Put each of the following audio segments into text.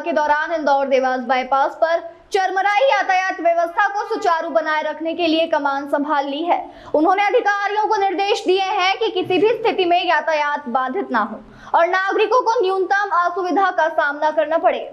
के दौरान इंदौर देवास बाईपास पर चरमराई यातायात व्यवस्था को सुचारू बनाए रखने के लिए कमान संभाल ली है। उन्होंने अधिकारियों को निर्देश दिए हैं कि किसी भी स्थिति में यातायात बाधित ना हो और नागरिकों को न्यूनतम असुविधा का सामना करना पड़े।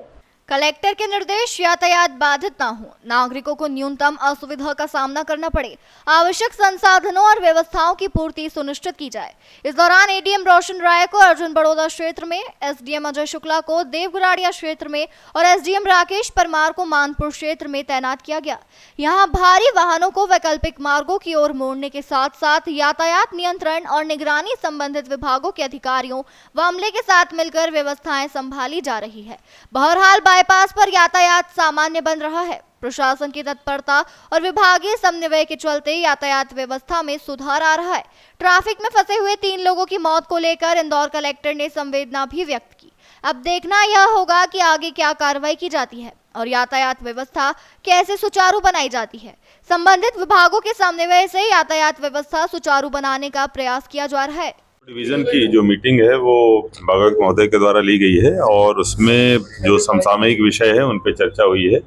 कलेक्टर के निर्देश, यातायात बाधित ना हो, नागरिकों को न्यूनतम असुविधा का सामना करना पड़े, आवश्यक संसाधनों और व्यवस्थाओं की पूर्ति सुनिश्चित की जाए। इस दौरान एडीएम रोशन राय को अर्जुन बड़ौदा क्षेत्र में, एसडीएम अजय शुक्ला को देवगुराड़िया क्षेत्र में और एसडीएम राकेश परमार को मानपुर क्षेत्र में तैनात किया गया। यहाँ भारी वाहनों को वैकल्पिक मार्गों की ओर मोड़ने के साथ साथ यातायात नियंत्रण और निगरानी संबंधित विभागों के अधिकारियों व अमले के साथ मिलकर व्यवस्थाएं संभाली जा रही है। बहरहाल बाईपास पर यातायात सामान्य बन रहा है। प्रशासन की तत्परता और विभागीय समन्वय के चलते यातायात व्यवस्था में सुधार आ रहा है। ट्रैफिक में फंसे हुए 3 लोगों की मौत को लेकर इंदौर कलेक्टर ने संवेदना भी व्यक्त की। अब देखना यह होगा कि आगे क्या कार्रवाई की जाती है और यातायात व्यवस्था कैसे सुचारू बनाई जाती है। संबंधित विभागों के समन्वय से यातायात व्यवस्था सुचारू बनाने का प्रयास किया जा रहा है। डिवीजन की जो मीटिंग है वो भगत महोदय के द्वारा ली गई है और उसमें जो समसामयिक विषय है उन पे चर्चा हुई है।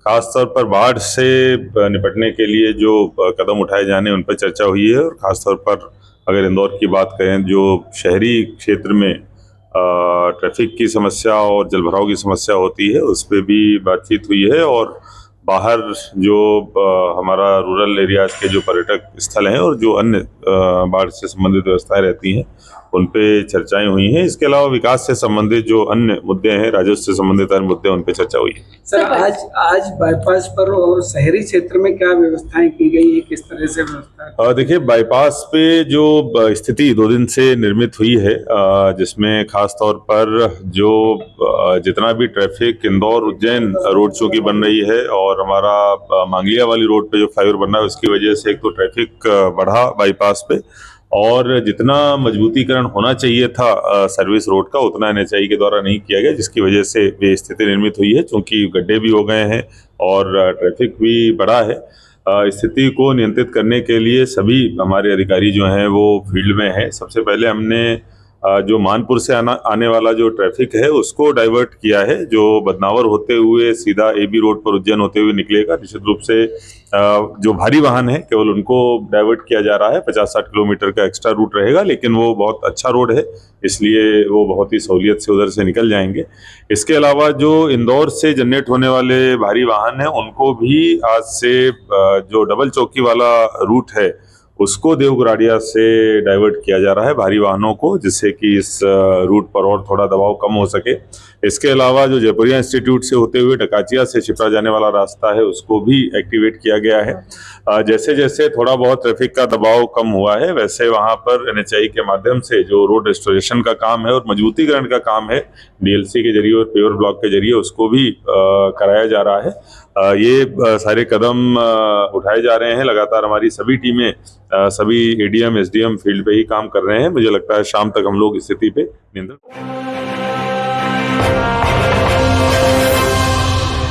खासतौर पर बाढ़ से निपटने के लिए जो कदम उठाए जाने उन पर चर्चा हुई है और खासतौर पर अगर इंदौर की बात करें, जो शहरी क्षेत्र में ट्रैफिक की समस्या और जलभराव की समस्या होती है उस पर भी बातचीत हुई है और बाहर जो हमारा रूरल एरियाज के जो पर्यटक स्थल हैं और जो अन्य बाढ़ से संबंधित व्यवस्थाएं रहती हैं उन पे चर्चाएं हुई हैं। इसके अलावा विकास से संबंधित जो अन्य मुद्दे हैं, राजस्व से संबंधित अन्य मुद्दे, उन पे चर्चा हुई है। सर, आज बाईपास पर और शहरी क्षेत्र में क्या व्यवस्थाएं की गई है, किस तरह से व्यवस्था? देखिए, बाईपास पे जो स्थिति 2 दिन से निर्मित हुई है, जिसमें खास तौर पर जो जितना भी traffic Indore Ujjain road show की बन रही है और हमारा मांगलिया वाली रोड पे जो फ्लाईओवर बन रहा है उसकी वजह से एक तो ट्रैफिक बढ़ा बाईपास पे और जितना मजबूतीकरण होना चाहिए था सर्विस रोड का उतना एनएचआई के द्वारा नहीं किया गया, जिसकी वजह से ये स्थिति निर्मित हुई है। क्योंकि गड्ढे भी हो गए हैं और ट्रैफिक भी बढ़ा है। स्थिति को नियंत्रित करने के लिए सभी हमारे अधिकारी जो हैं वो फील्ड में हैं। सबसे पहले हमने जो मानपुर से आने वाला जो ट्रैफिक है उसको डाइवर्ट किया है, जो बदनावर होते हुए सीधा एबी रोड पर उज्जैन होते हुए निकलेगा। निश्चित रूप से जो भारी वाहन है केवल उनको डाइवर्ट किया जा रहा है। 50-60 किलोमीटर का एक्स्ट्रा रूट रहेगा, लेकिन वो बहुत अच्छा रोड है, इसलिए वो बहुत ही सहूलियत से उधर से निकल जाएंगे। इसके अलावा जो इंदौर से जनरेट होने वाले भारी वाहन हैं उनको भी आज से जो डबल चौकी वाला रूट है उसको देवगुराड़िया से डाइवर्ट किया जा रहा है भारी वाहनों को, जिससे कि इस रूट पर और थोड़ा दबाव कम हो सके। इसके अलावा जो जयपुरिया इंस्टीट्यूट से होते हुए टकाचिया से शिप्रा जाने वाला रास्ता है उसको भी एक्टिवेट किया गया है। जैसे जैसे थोड़ा बहुत ट्रैफिक का दबाव कम हुआ है वैसे वहां पर एनएचआई के माध्यम से जो रोड रेस्टोरेशन का काम है और मजबूतीकरण का काम है डीएलसी के जरिए और पेवर ब्लॉक के जरिए उसको भी कराया जा रहा है। ये सारे कदम उठाए जा रहे हैं। लगातार हमारी सभी टीमें, सभी एडीएम एसडीएम फील्ड पे ही काम कर रहे हैं। मुझे लगता है शाम तक हम लोग स्थिति पे नियंत्रण